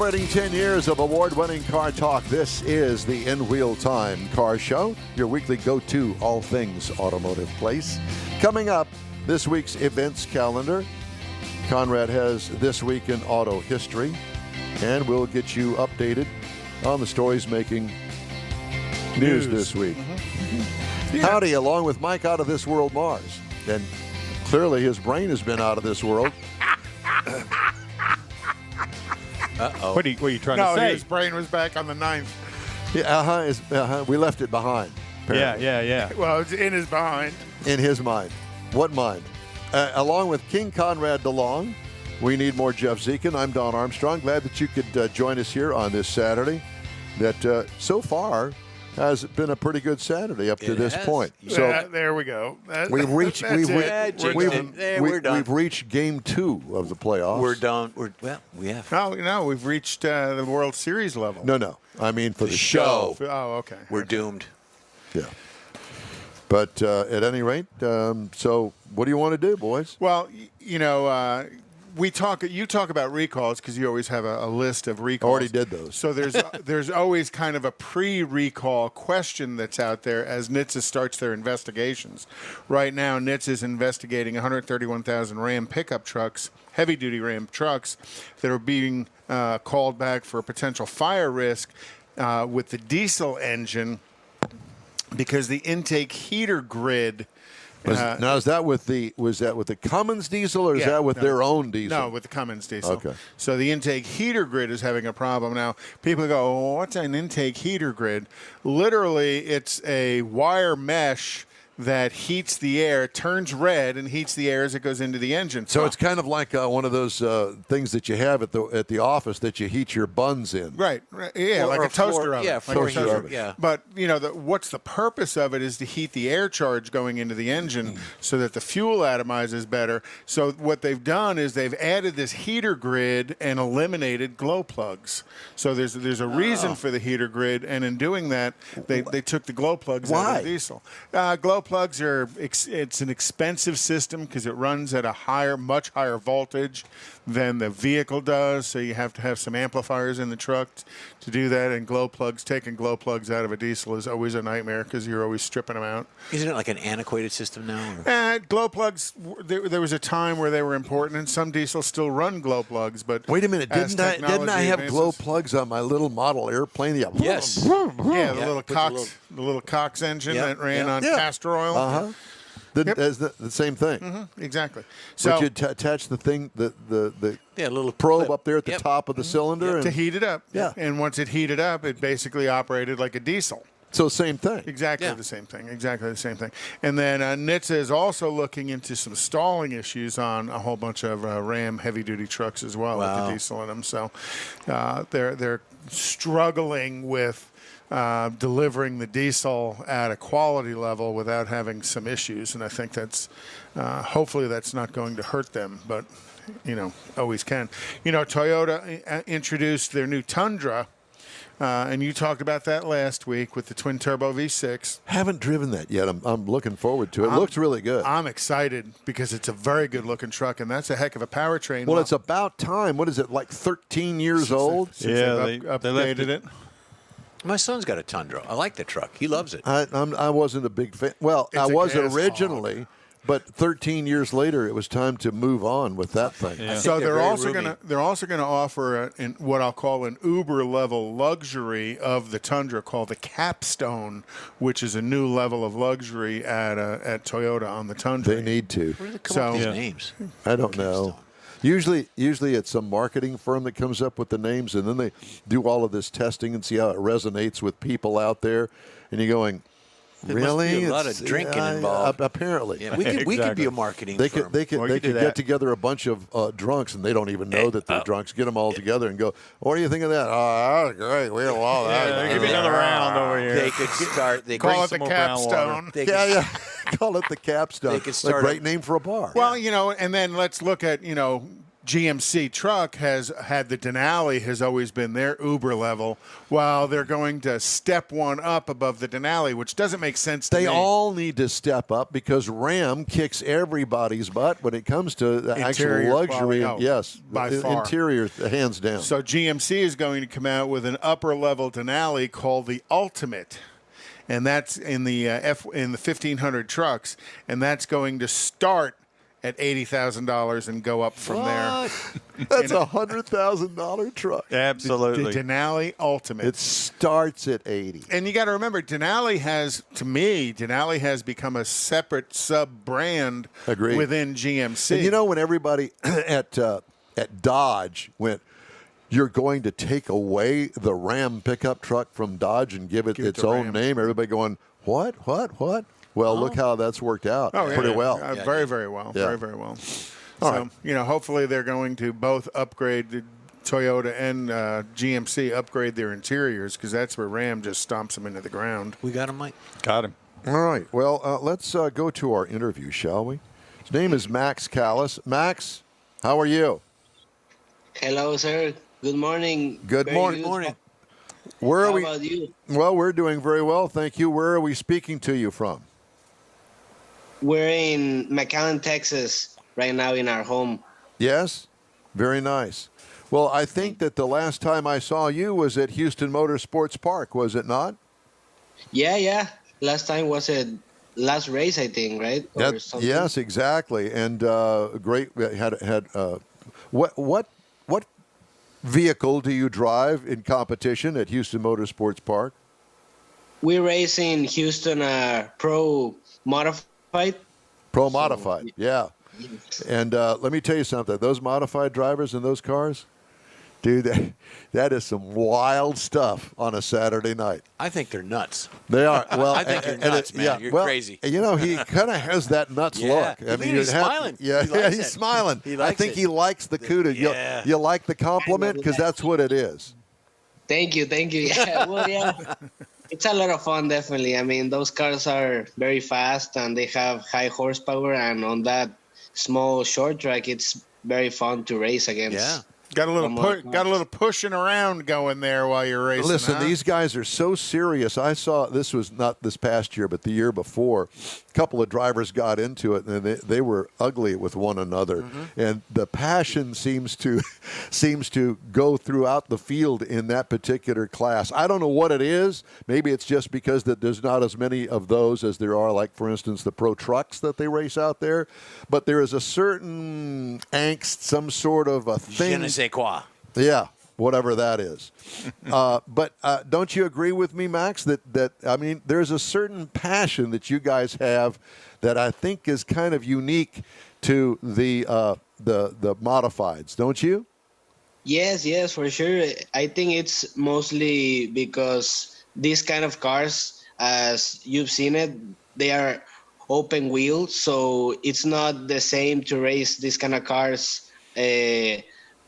Celebrating 10 years of award-winning car talk, this is the In Wheel Time Car Show, your weekly go-to all things automotive place. Coming up, this week's events calendar. Conrad has This Week in Auto History, and we'll get you updated on the stories making news this week. Yeah. Howdy, along with Mike out of this world Mars. And clearly his brain has been out of this world. Uh-oh. What are you trying to say? His brain was back on the 9th. Yeah, we left it behind. Apparently. Yeah. Well, it's in his behind. In his mind. What mind? Along with King Conrad DeLong, we need more Jeff Zekin. I'm Don Armstrong. Glad that you could join us here on this Saturday. That so far has been a pretty good Saturday up to this point. So there we go. We've reached We've reached game 2 of the playoffs. We're done. We have. No, we've reached the World Series level. No. I mean for the show. Oh, okay. We're doomed. Yeah. But at any rate, so what do you want to do, boys? Well, you talk about recalls because you always have a list of recalls. Already did those. So there's always kind of a pre-recall question that's out there as NHTSA starts their investigations. Right now, NHTSA is investigating 131,000 Ram pickup trucks, heavy-duty Ram trucks, that are being called back for a potential fire risk with the diesel engine because the intake heater grid. Now, was that with the Cummins diesel or is that with their own diesel? No, with the Cummins diesel. Okay. So the intake heater grid is having a problem. Now, people go, oh, what's an intake heater grid? Literally, it's a wire mesh that heats the air, turns red, and heats the air as it goes into the engine. So it's kind of like one of those things that you have at the office that you heat your buns in. Right. Yeah, like a toaster oven. Yeah, toaster oven. Yeah. But, what's the purpose of it is to heat the air charge going into the engine so that the fuel atomizes better. So what they've done is they've added this heater grid and eliminated glow plugs. So there's a reason for the heater grid, and in doing that, they took the glow plugs out of the diesel. Glow plugs it's an expensive system because it runs at a much higher voltage than the vehicle does, so you have to have some amplifiers in the truck to do that. And taking glow plugs out of a diesel is always a nightmare because you're always stripping them out. Isn't it like an antiquated system now? Glow plugs, there was a time where they were important, and some diesels still run glow plugs. But wait a minute, didn't I have glow plugs on my little model airplane? Yes. The little Cox engine that ran on castor oil. The same thing. Mm-hmm, exactly. So you attach the thing, the little probe clip up there at the top of the cylinder to heat it up. Yeah. And once it heated up, it basically operated like a diesel. So same thing. Exactly the same thing. Exactly the same thing. And then NHTSA is also looking into some stalling issues on a whole bunch of Ram heavy-duty trucks as well with the diesel in them. So they're struggling with delivering the diesel at a quality level without having some issues. And I think that's hopefully that's not going to hurt them, but always can. Toyota introduced their new Tundra. And you talked about that last week with the twin-turbo V6. Haven't driven that yet. I'm looking forward to it. It looks really good. I'm excited because it's a very good-looking truck, and that's a heck of a powertrain. Well, it's about time. What is it, like 13 years old? They updated it. My son's got a Tundra. I like the truck. He loves it. I wasn't a big fan. Well, I was originally. But 13 years later, it was time to move on with that thing. Yeah. So they're also going to offer what I'll call an Uber level luxury of the Tundra called the Capstone, which is a new level of luxury at Toyota on the Tundra. They need to. Where do they come up with these names? I don't know. Usually it's some marketing firm that comes up with the names, and then they do all of this testing and see how it resonates with people out there. And you're going, really? Must be a lot of drinking involved. Apparently. Yeah, we could be a marketing firm. They could get together a bunch of drunks, and they don't even know that they're drunks. Get them all together and go, what do you think of that? Oh, that's great. We had a lot of that. Give me another round over here. They could start. They call it the Capstone. Call it the Capstone. They could start a great name for a bar. Well, and then let's look at, GMC truck has had the Denali has always been their Uber level, while they're going to step one up above the Denali, which doesn't make sense to me. They all need to step up because Ram kicks everybody's butt when it comes to the Interior actual luxury. quality, Yes, by the far. interior, hands down. So GMC is going to come out with an upper level Denali called the Ultimate, and that's in the 1500 trucks, and that's going to start at $80,000 and go up from there. That's a $100,000 truck. Absolutely. The Denali Ultimate. It starts at 80. And you got to remember, Denali has become a separate sub-brand Agreed. within GMC. And you know when everybody at Dodge went, you're going to take away the Ram pickup truck from Dodge and give it its to own Ram. name, everybody going, what? Well, look how that's worked out pretty well. Very, very well. Yeah. Very, very well. All So, right. hopefully they're going to both upgrade the Toyota and GMC, upgrade their interiors, because that's where Ram just stomps them into the ground. We got him, Mike. Got him. All right. Well, let's go to our interview, shall we? His name is Max Callis. Max, how are you? Hello, sir. Good morning. Good Very morning. good. Morning. Where are How we? about you? Well, we're doing very well, thank you. Where are we speaking to you from? We're in McAllen, Texas, right now in our home. Yes? Very nice. Well, I think that the last time I saw you was at Houston Motorsports Park, was it not? Yeah. Last time was a last race, I think, right? Or something. Yes, exactly. And great. Had what vehicle do you drive in competition at Houston Motorsports Park? We race in Houston Pro Modified. Pro Modified, yeah. And let me tell you something. Those modified drivers in those cars, dude, that is some wild stuff on a Saturday night. I think they're nuts. They are. Well, I think you're nuts, man. You're crazy. You know, he kind of has that nuts Yeah. look. Look at him, he's smiling. Yeah, He likes he's it. smiling. He I likes think it. he likes the kudos. Yeah. You like the compliment because that's what it is. Thank you. Yeah, well, yeah. It's a lot of fun, definitely. I mean, those cars are very fast and they have high horsepower, and on that small short track, it's very fun to race against. Yeah. Got a little pushing around going there while you're racing. Listen, huh? these guys are so serious. I saw, this was not this past year, but the year before, a couple of drivers got into it, and they were ugly with one another. Mm-hmm. And the passion seems to go throughout the field in that particular class. I don't know what it is. Maybe it's just because that there's not as many of those as there are, like, for instance, the pro trucks that they race out there. But there is a certain angst, some sort of a thing. Je ne sais quoi. Yeah, whatever that is. But don't you agree with me, Max, that I mean, there's a certain passion that you guys have that I think is kind of unique to the modifieds, don't you? Yes, for sure. I think it's mostly because these kind of cars, as you've seen it, they are open wheel, so it's not the same to race these kind of cars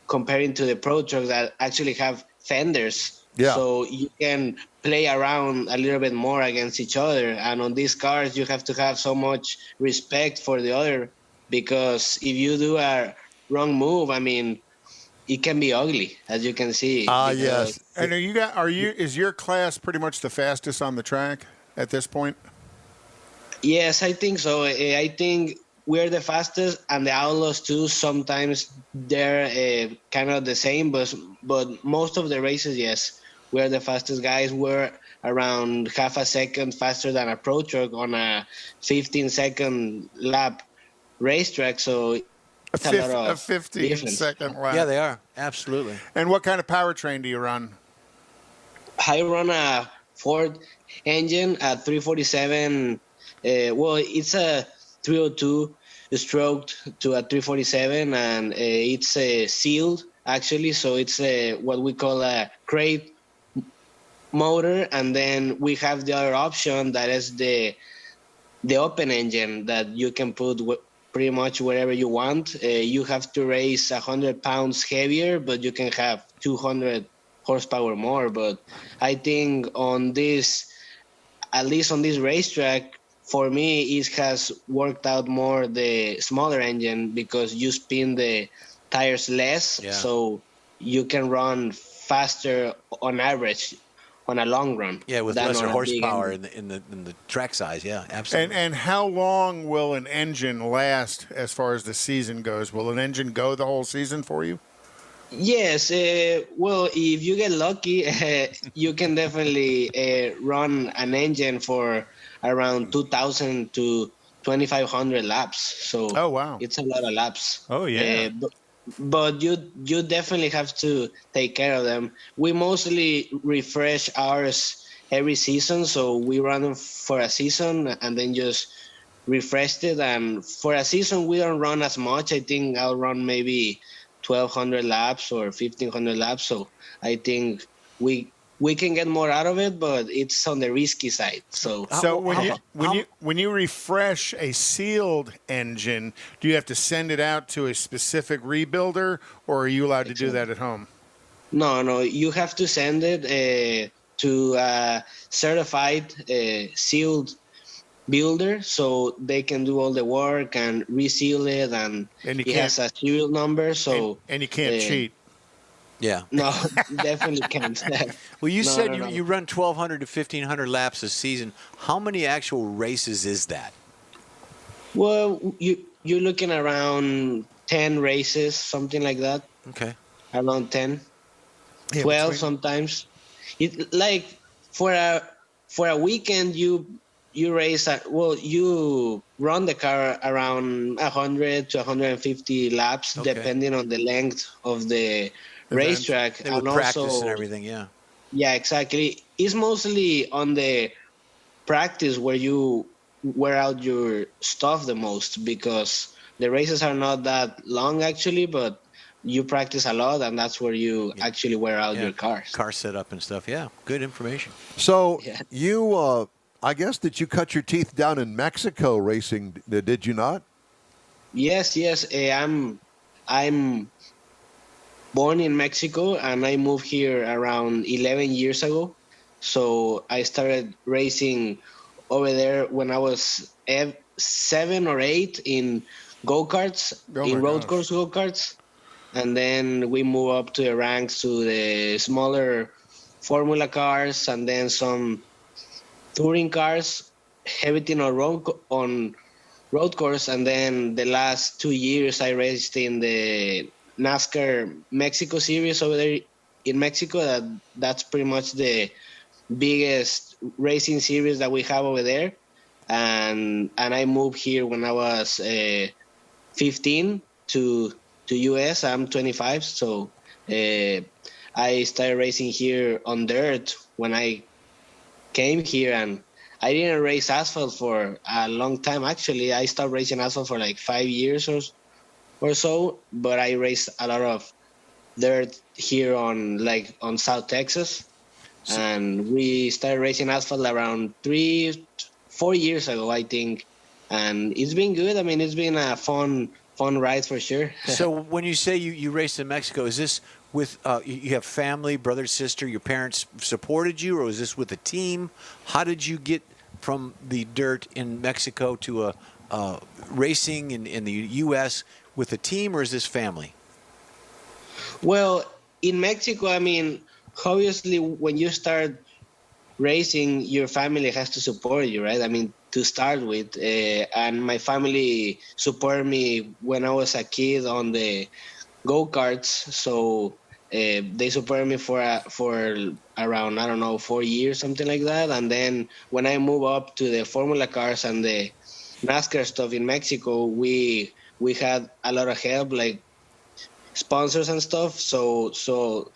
comparing to the pro trucks that actually have fenders. Yeah. So you can play around a little bit more against each other. And on these cars, you have to have so much respect for the other, because if you do a wrong move, I mean, it can be ugly, as you can see. Yes. And is your class pretty much the fastest on the track at this point? Yes, I think so. I think we're the fastest, and the Outlaws too. Sometimes they're kind of the same, but most of the races, yes, we're the fastest guys. We're around half a second faster than a pro truck on a 15-second lap racetrack. So it's a lot of 15-second lap. Yeah, they are. Absolutely. And what kind of powertrain do you run? I run a Ford engine at 347. It's a 302 stroked to a 347, and it's sealed actually. So it's what we call a crate motor, and then we have the other option that is the open engine that you can put pretty much wherever you want. You have to raise 100 pounds heavier, but you can have 200 horsepower more. But I think on this, at least on this racetrack, for me, it has worked out more the smaller engine, because you spin the tires less, Yeah. so you can run faster on average on a long run. Yeah, with than lesser on a big horsepower engine. in the track size. Yeah, absolutely. And how long will an engine last as far as the season goes? Will an engine go the whole season for you? Yes, well, if you get lucky, you can definitely run an engine for around 2,000 to 2,500 laps. So Oh, wow. it's a lot of laps. Oh, yeah. But you definitely have to take care of them. We mostly refresh ours every season, so we run them for a season and then just refreshed it. And for a season, we don't run as much. I think I'll run maybe 1,200 laps or 1,500 laps. So I think we can get more out of it, but it's on the risky side. So So when you refresh a sealed engine, do you have to send it out to a specific rebuilder, or are you allowed to do that at home? no, you have to send it to a certified sealed builder, so they can do all the work and reseal it, and And you it has a serial number. So And you can't cheat. Yeah. no, definitely can't. Well, you No, said no. you run 1,200 to 1,500 laps a season. How many actual races is that? Well, you're looking around 10 races, something like that. Okay. Around 10, Yeah, 12 between- sometimes. It like for a weekend you race you run the car around 100 to 150 laps, Okay. depending on the length of the racetrack. They would And practice also, and everything, yeah. yeah, exactly. It's mostly on the practice where you wear out your stuff the most, because the races are not that long actually, but you practice a lot, and that's where you actually wear out Yeah. your cars. Car setup and stuff. Yeah, good information. So Yeah. you, I guess, did you cut your teeth down in Mexico racing? Did you not? Yes. I'm born in Mexico, and I moved here around 11 years ago. So I started racing over there when I was 7 or 8 in go-karts, Oh in my road gosh. course go-karts. And then we move up to the ranks to the smaller Formula cars, and then some touring cars, everything on road course. And then the last 2 years I raced in the NASCAR Mexico series over there in Mexico. That's pretty much the biggest racing series that we have over there. And I moved here when I was 15 to U.S. I'm 25, so I started racing here on dirt when I came here, and I didn't race asphalt for a long time. Actually, I stopped racing asphalt for like 5 years or so, but I raced a lot of dirt here on South Texas, and we started racing asphalt around 3-4 years ago, I think, and it's been good. I mean, it's been a fun ride for sure. So when you say you raced in Mexico, is this with you have family, brother, sister, your parents supported you, or is this with a team? How did you get from the dirt in Mexico to racing in the U.S. with a team, or is this family? Well, in Mexico, I mean, obviously, when you start racing, your family has to support you, right? I mean, to start with, and my family supported me when I was a kid on the go-karts, so they supported me for around, I don't know, 4 years, something like that. And then when I moved up to the Formula cars and the NASCAR stuff in Mexico, we had a lot of help, like sponsors and stuff. So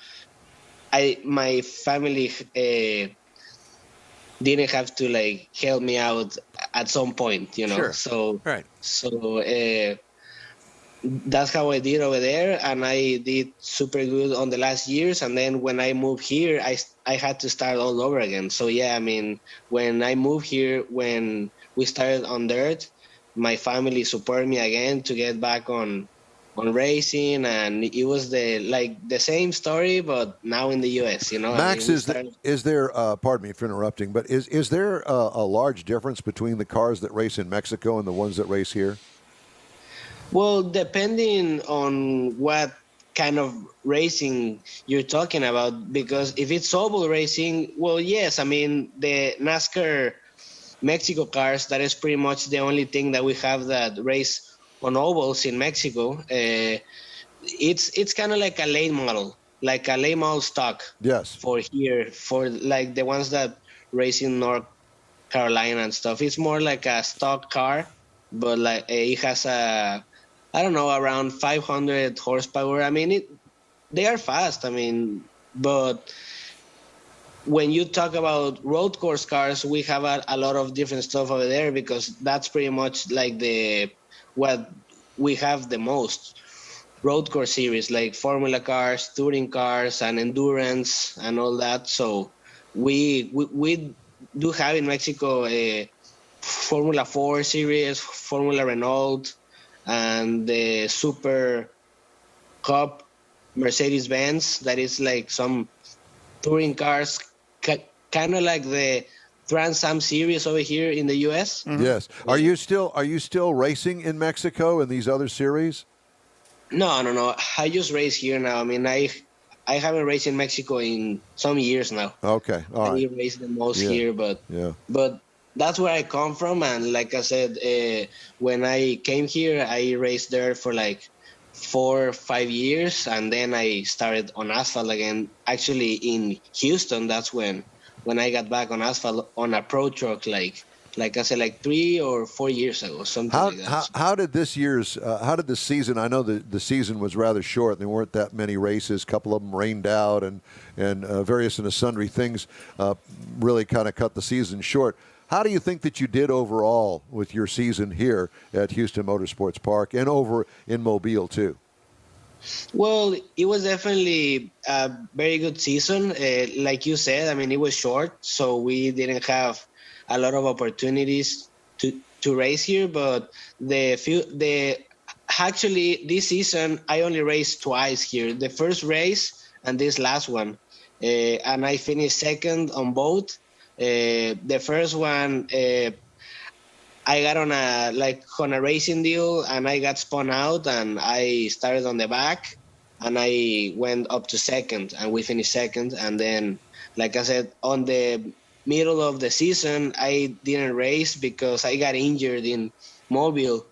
my family didn't have to like help me out at some point, you know. Sure. So Right. That's how I did over there, and I did super good on the last years. And then when I moved here, I had to start all over again. So yeah, I mean, when I moved here, when we started on dirt, my family supported me again to get back on racing, and it was the same story, but now in the U.S. You know, Max, I mean, is there? Pardon me for interrupting, but is there a large difference between the cars that race in Mexico and the ones that race here? Well, depending on what kind of racing you're talking about, because if it's oval racing, well, yes, I mean, the NASCAR Mexico cars, that is pretty much the only thing that we have that race on ovals in Mexico. It's kind of like a late model stock. Yes. For here, for like the ones that race in North Carolina and stuff. It's more like a stock car, but like it has I don't know, around 500 horsepower. I mean, they are fast. I mean, but when you talk about road course cars, we have a lot of different stuff over there, because that's pretty much like what we have the most road course series, like formula cars, touring cars, and endurance and all that. So we do have in Mexico a Formula 4 series, Formula Renault, and the Super Cup Mercedes-Benz. That is like some touring cars, kind of like the Trans Am series over here in the U.S. Mm-hmm. Yes. Are you still racing in Mexico in these other series? No. I just race here now. I mean, I haven't raced in Mexico in some years now. Okay, all right. I race the most here, but that's where I come from. And like I said, when I came here, I raced there for like 4 or 5 years, and then I started on asphalt again. Actually, in Houston, that's when I got back on asphalt on a pro truck, like I said, like 3 or 4 years ago, something like that. How did this season? I know the season was rather short. There weren't that many races. A couple of them rained out, and various and sundry things really kind of cut the season short. How do you think that you did overall with your season here at Houston Motorsports Park and over in Mobile too? Well, it was definitely a very good season. Like you said, I mean, it was short, so we didn't have a lot of opportunities to race here. But actually this season I only raced twice here. The first race and this last one, and I finished second on both. The first one, I got on a racing deal, and I got spun out, and I started on the back, and I went up to second, and we finished second. And then, like I said, on the middle of the season, I didn't race because I got injured in Mobile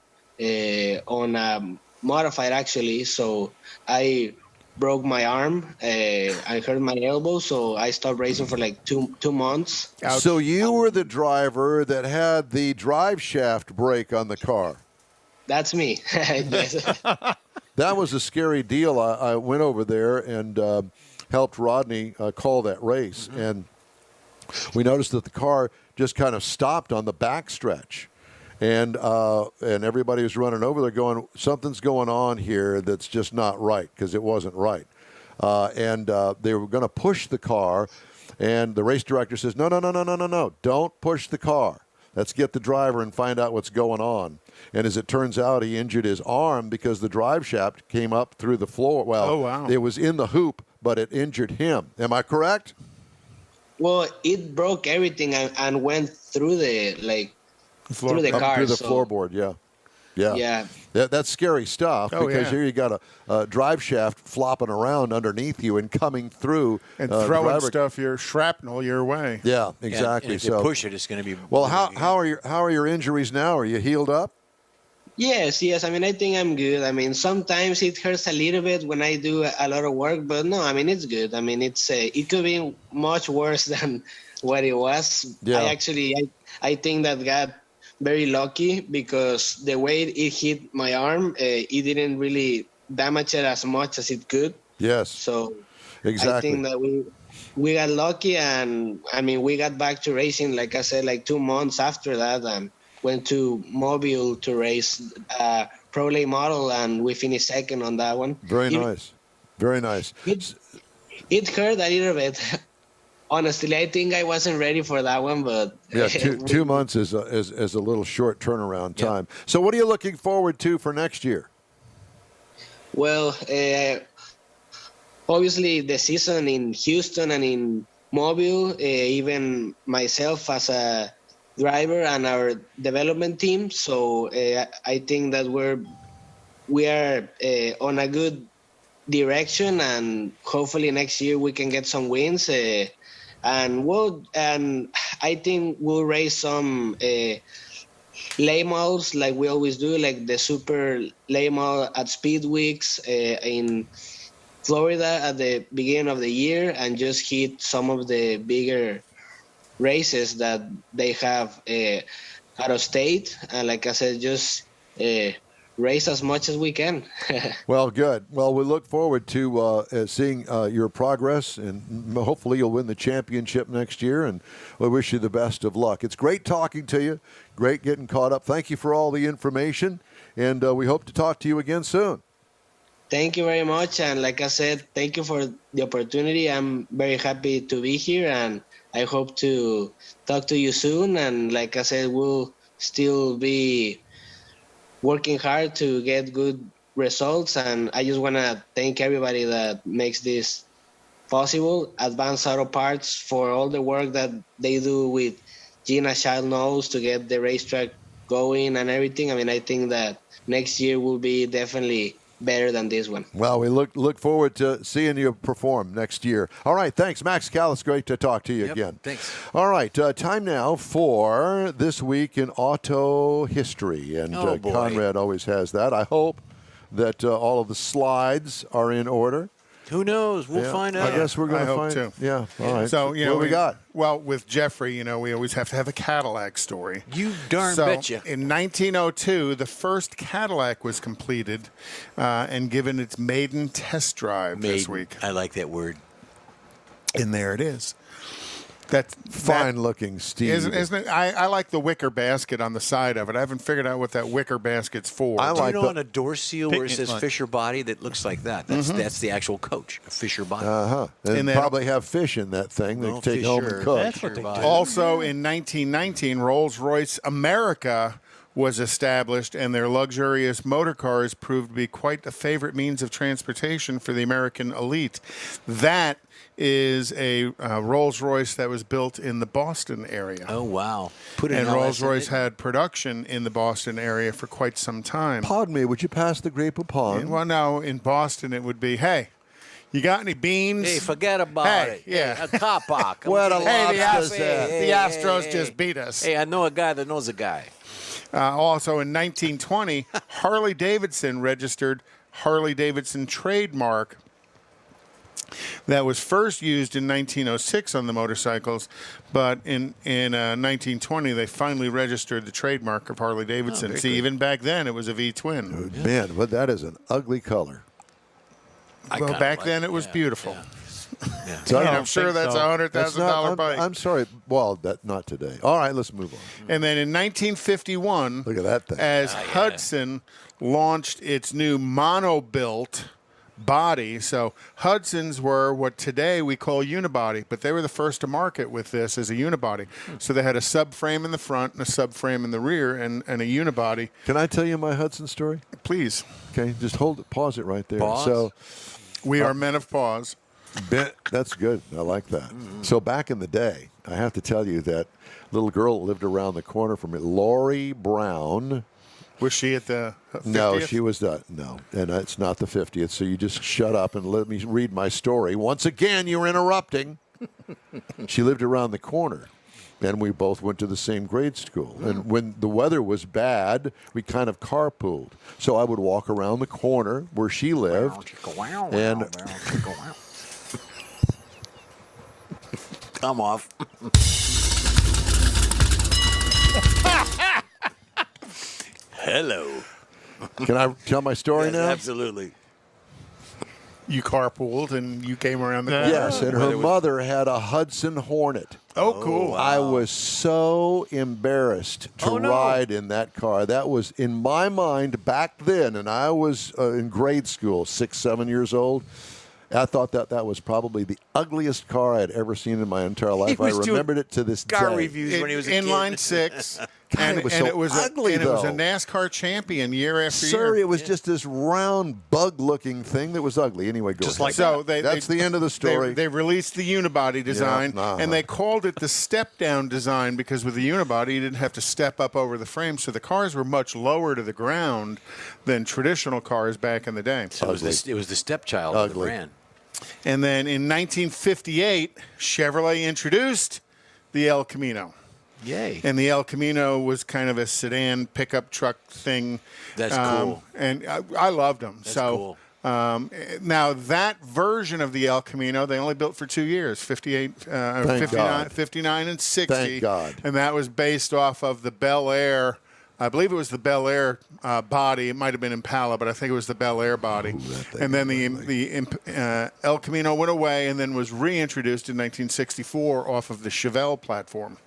on a modified, actually. So I broke my arm. I hurt my elbow, so I stopped racing for like two months. So you were the driver that had the drive shaft break on the car. That's me. Yes. That was a scary deal. I went over there and helped Rodney call that race, and we noticed that the car just kind of stopped on the backstretch. And everybody was running over there going, something's going on here that's just not right, because it wasn't right. And they were going to push the car, and the race director says, no, don't push the car. Let's get the driver and find out what's going on. And as it turns out, he injured his arm because the drive shaft came up through the floor. Well, It was in the hoop, but it injured him. Am I correct? Well, it broke everything and went through the through the car. Through the floorboard, yeah. That's scary stuff, because here you got a drive shaft flopping around underneath you and coming through. And throwing stuff, your shrapnel your way. Yeah, exactly. And if you push it, it's going to be... Well, how are your injuries now? Are you healed up? Yes. I mean, I think I'm good. I mean, sometimes it hurts a little bit when I do a lot of work, but no, I mean, it's good. I mean, it could be much worse than what it was. Yeah. I think that got very lucky, because the way it hit my arm, it didn't really damage it as much as it could. Yes. So exactly. I think that we got lucky, and I mean, we got back to racing, like I said, like 2 months after that, and went to Mobile to race a Pro Late model, and we finished second on that one. Very nice. It hurt a little bit. Honestly, I think I wasn't ready for that one, but yeah, 2 months is a little short turnaround time. Yeah. So, what are you looking forward to for next year? Well, obviously the season in Houston and in Mobile, even myself as a driver and our development team. So I think that we're we are on a good direction, and hopefully next year we can get some wins. And I think we'll race some late models like we always do, like the super late model at Speed Weeks in Florida at the beginning of the year, and just hit some of the bigger races that they have out of state. And like I said, just race as much as we can. Well, good. Well, we look forward to seeing your progress, and hopefully you'll win the championship next year, and we wish you the best of luck. It's great talking to you. Great getting caught up. Thank you for all the information, and we hope to talk to you again soon. Thank you very much. And like I said, thank you for the opportunity. I'm very happy to be here, and I hope to talk to you soon. And like I said, we'll still be working hard to get good results. And I just want to thank everybody that makes this possible. Advanced Auto Parts for all the work that they do with Gina Child Knows to get the racetrack going and everything. I mean, I think that next year will be definitely better than this one. Well, we look forward to seeing you perform next year. All right, thanks, Max Callis. Great to talk to you again. Thanks. All right, time now for This Week in Auto History. And Conrad always has that. I hope that all of the slides are in order. Who knows? We'll find out. I guess we're going to hope find too. Yeah, all right. So, what we got? Well, with Jeffrey, we always have to have a Cadillac story. You darn So, betcha. in 1902, the first Cadillac was completed and given its maiden test drive this week. I like that word. And there it is. That's Fine-looking Steve. Isn't it? I like the wicker basket on the side of it. I haven't figured out what that wicker basket's for. I Do like you know on a door seal where it says lunch. Fisher Body that looks like that? That's the actual coach, a Fisher Body. And And then- probably have fish in that thing they No, take home and Fisher. cook. That's what they do. Also, in 1919, Rolls-Royce America was established, and their luxurious motor cars proved to be quite a favorite means of transportation for the American elite. That is a Rolls-Royce that was built in the Boston area. Oh, wow. Put an And LS in Rolls-Royce it. had production in the Boston area for quite some time. Pardon me, would you pass the grape upon? Well, now in Boston it would be, hey, you got any beans? Hey, forget about Hey, it. yeah. Hey, a car park. What a Hey, the lobster's Astros just beat us. Hey, I know a guy that knows a guy. Also in 1920, Harley-Davidson registered Harley-Davidson trademark that was first used in 1906 on the motorcycles, but in 1920 they finally registered the trademark of Harley-Davidson. See, even back then it was a V-twin. Man, but that is an ugly color. Well, kinda back like then it, it was yeah. beautiful. So And I I'm don't sure think that's so. a That's $100,000 bike. I'm sorry. Well, not today. All right, let's move on. And then in 1951, Look at that thing. as Hudson launched its new mono-built body. So Hudsons were what today we call unibody, but they were the first to market with this as a unibody. So they had a subframe in the front and a subframe in the rear and a unibody. Can I tell you my Hudson story? Please. Okay, just pause it right there. Pause. So, We are men of pause. that's good. I like that. So back in the day, I have to tell you that little girl lived around the corner from me, Lori Brown. Was she at the 50th? No, she was not. No, and it's not the 50th. So you just shut up and let me read my story. Once again, you're interrupting. She lived around the corner, and we both went to the same grade school. And when the weather was bad, we kind of carpooled. So I would walk around the corner where she lived, and Come off. Hello. can I tell my story Yes, now? absolutely. You carpooled and you came around the corner. Yes, and her mother had a Hudson Hornet. Oh, cool. I was so embarrassed to ride in that car. That was, in my mind, back then, and I was in grade school, 6, 7 years old. I thought that was probably the ugliest car I had ever seen in my entire life. I was doing remembered it to this Car day. reviews when he was a kid. Inline 6, God, it was so ugly, and though. it was a NASCAR champion year after Sir, year. it was just this round, bug-looking thing that was ugly. Anyway, go ahead. So that's the end of the story. They released the unibody design, and they called it the step-down design because with the unibody, you didn't have to step up over the frame, so the cars were much lower to the ground than traditional cars back in the day. So it was the stepchild of the brand. And then in 1958, Chevrolet introduced the El Camino. Yay. And the El Camino was kind of a sedan pickup truck thing. That's cool. And I loved them. That's cool. Now, that version of the El Camino, they only built for 2 years, 59 and 60. Thank God. And that was based off of the Bel Air. I believe it was the Bel Air body. It might have been Impala, but I think it was the Bel Air body. And then the El Camino went away and then was reintroduced in 1964 off of the Chevelle platform.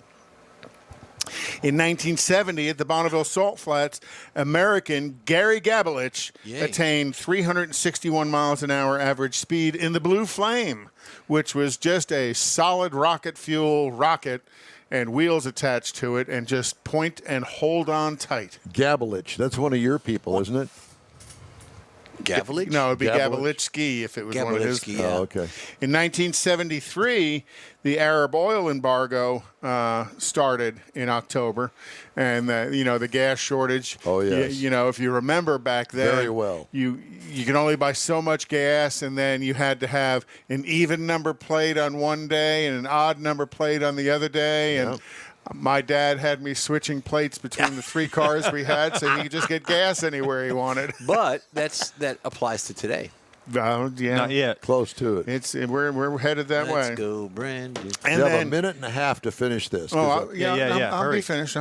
In 1970, at the Bonneville Salt Flats, American Gary Gabelich attained 361 miles an hour average speed in the Blue Flame, which was just a solid rocket fuel rocket and wheels attached to it and just point and hold on tight. Gabelich, that's one of your people, isn't it? Gabelich? No, it would be Gabelich? Gabelichski if it was one of his. Yeah. Oh, okay. In 1973, the Arab oil embargo started in October, and the gas shortage. Oh, yes. If you remember back then, Very well. You could only buy so much gas, and then you had to have an even number plate on one day and an odd number plate on the other day, and. My dad had me switching plates between the three cars we had so he could just get gas anywhere he wanted. But that applies to today. Yeah. Not yet. Close to it. We're headed that way. Let's go, Brandon. And you have then, a minute and a half to finish this. Oh, Yeah, I'll hurry. be finished.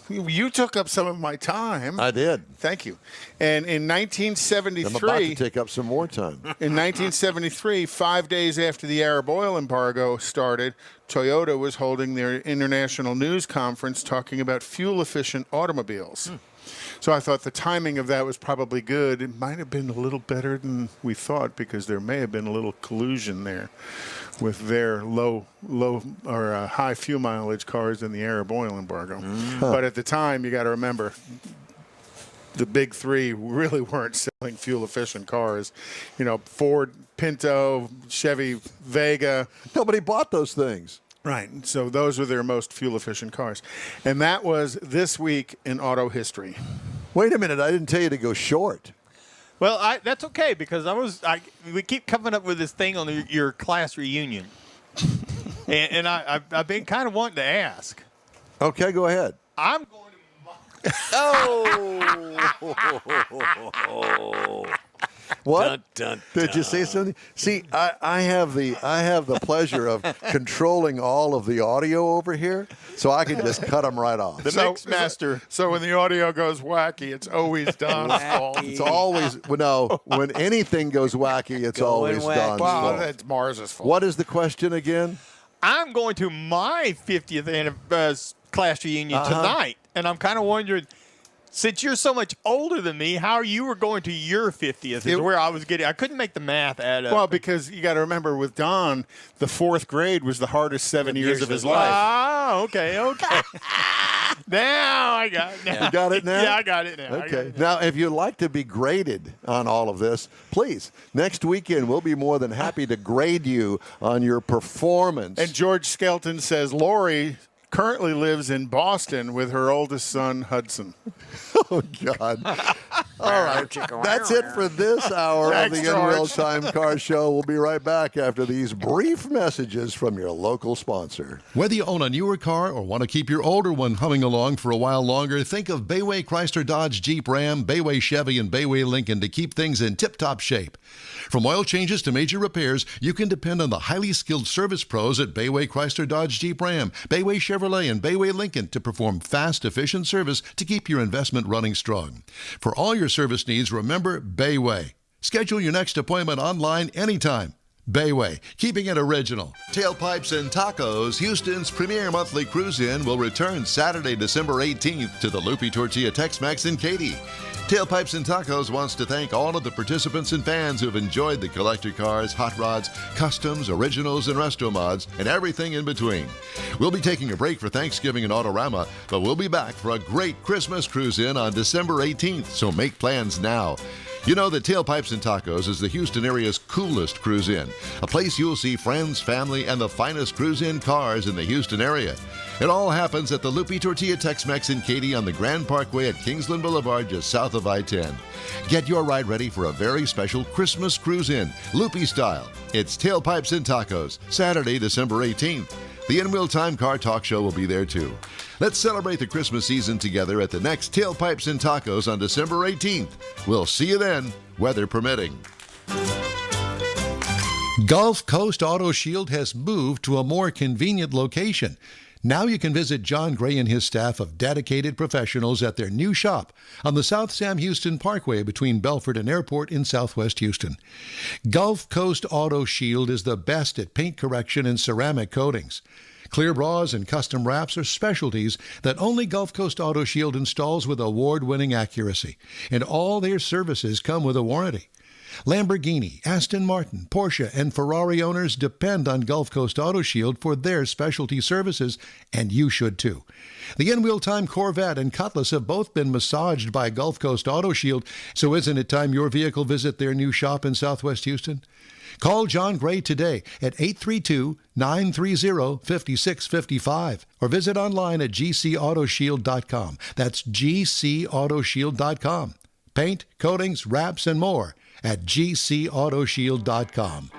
You took up some of my time. I did. Thank you. And in I'm about to 1973, take up some more time. in 1973, 5 days after the Arab oil embargo started, Toyota was holding their international news conference talking about fuel-efficient automobiles. So I thought the timing of that was probably good. It might have been a little better than we thought because there may have been a little collusion there with their low or high fuel mileage cars in the Arab oil embargo. But at the time, you got to remember, the big three really weren't selling fuel-efficient cars. Ford, Pinto, Chevy, Vega. Nobody bought those things. Right. So those were their most fuel-efficient cars. And that was this week in auto history. Wait a minute. I didn't tell you to go short. Well, that's okay because we keep coming up with this thing on your class reunion, and I've been kind of wanting to ask. Okay, go ahead. I'm going to. What? Dun, dun, Did you say something? See, I have the pleasure of controlling all of the audio over here, so I can just cut them right off. The mix master. So when the audio goes wacky, it's always Don's fault. It's always when anything goes wacky, it's Going always wacky. Don's Well, fault. that's Mars's fault. What is the question again? I'm going to my 50th class reunion tonight, and I'm kind of wondering, since you're so much older than me, how you were going to your 50th is where I was getting. I couldn't make the math add up. Well, because you got to remember with Don, the fourth grade was the hardest 7 years of his life. Ah, okay. Now I got it. You got it now? Yeah, I got it now. Okay. Now, if you'd like to be graded on all of this, please, next weekend we'll be more than happy to grade you on your performance. And George Skelton says Lori currently lives in Boston with her oldest son, Hudson. Oh, God. All right. That's it for this hour of the Thanks, In Real George. Time Car Show. We'll be right back after these brief messages from your local sponsor. Whether you own a newer car or want to keep your older one humming along for a while longer, think of Bayway Chrysler Dodge Jeep Ram, Bayway Chevy, and Bayway Lincoln to keep things in tip-top shape. From oil changes to major repairs, you can depend on the highly skilled service pros at Bayway Chrysler Dodge Jeep Ram, Bayway Chevrolet, and Bayway Lincoln to perform fast, efficient service to keep your investment running strong. For all your service needs, remember Bayway. Schedule your next appointment online anytime. Bayway, keeping it original. Tailpipes and Tacos, Houston's premier monthly cruise-in, will return Saturday, December 18th to the Loopy Tortilla Tex-Mex in Katy. Tailpipes and Tacos wants to thank all of the participants and fans who've enjoyed the collector cars, hot rods, customs, originals, and resto mods, and everything in between. We'll be taking a break for Thanksgiving and Autorama, but we'll be back for a great Christmas cruise-in on December 18th, so make plans now. You know that Tailpipes and Tacos is the Houston area's coolest cruise-in, a place you'll see friends, family, and the finest cruise-in cars in the Houston area. It all happens at the Loopy Tortilla Tex-Mex in Katy on the Grand Parkway at Kingsland Boulevard, just south of I-10. Get your ride ready for a very special Christmas cruise-in, Loopy style. It's Tailpipes and Tacos, Saturday, December 18th. The In-Wheel Time Car Talk Show will be there too. Let's celebrate the Christmas season together at the next Tailpipes and Tacos on December 18th. We'll see you then, weather permitting. Gulf Coast Auto Shield has moved to a more convenient location. Now you can visit John Gray and his staff of dedicated professionals at their new shop on the South Sam Houston Parkway between Belford and Airport in Southwest Houston. Gulf Coast Auto Shield is the best at paint correction and ceramic coatings. Clear bras and custom wraps are specialties that only Gulf Coast Auto Shield installs with award-winning accuracy, and all their services come with a warranty. Lamborghini, Aston Martin, Porsche, and Ferrari owners depend on Gulf Coast Auto Shield for their specialty services, and you should too. The In-Wheel Time Corvette and Cutlass have both been massaged by Gulf Coast Auto Shield, so isn't it time your vehicle visit their new shop in Southwest Houston? Call John Gray today at 832-930-5655 or visit online at gcautoshield.com. That's gcautoshield.com. Paint, coatings, wraps, and more at gcautoshield.com.